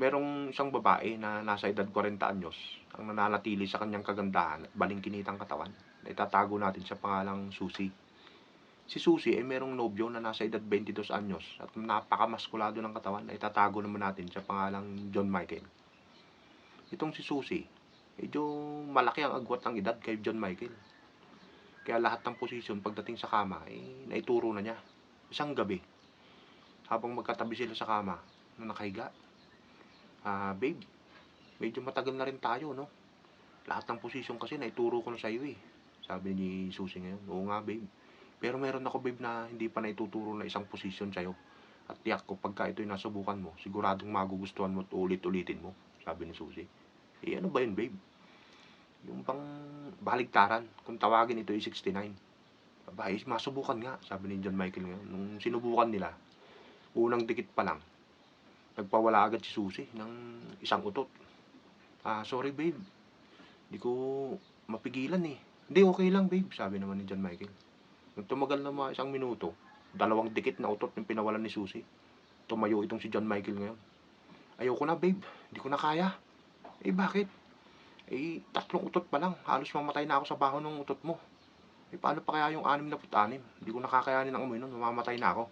Merong isang babae na nasa edad 40 anyos ang nananatili sa kanyang kagandahan at balingkinitang katawan na itatago natin sa pangalang Susie. Si Susie ay merong nobyo na nasa edad 22 anyos at napakamaskulado ng katawan na itatago naman natin sa pangalang John Michael. Itong si Susie, medyo malaki ang agwat ng edad kay John Michael. Kaya lahat ng posisyon pagdating sa kama ay naituro na niya. Isang gabi, habang magkatabi sila sa kama na nakahiga, babe, medyo matagal na rin tayo, no? Lahat ng posisyon kasi naituro ko na sa iyo eh. Sabi ni Susie ngayon, oo nga babe. Pero meron ako babe na hindi pa naituturo na isang posisyon sa'yo. At tiyak ko pagka ito'y nasubukan mo, siguradong magugustuhan mo at ulit-ulitin mo. Sabi ni Susie. Eh ano ba yun babe? Yung bang baligtaran, kung tawagin ito ay 69. Abay, masubukan nga, sabi ni John Michael ngayon. Nung sinubukan nila, unang dikit pa lang, nagpawala agad si Susie ng isang utot. Sorry babe, di ko mapigilan eh. Hindi, okay lang babe, sabi naman ni John Michael. Nung tumagal na mga isang minuto, 2 dikit na utot yung pinawalan ni Susie. Tumayo itong si John Michael ngayon. Ayoko na babe, di ko na kaya. Eh bakit? Eh 3 utot pa lang, halos mamatay na ako sa baho ng utot mo. Eh paano pa kaya yung 66? Hindi ko nakakayanin ang amoy nun, mamamatay na ako.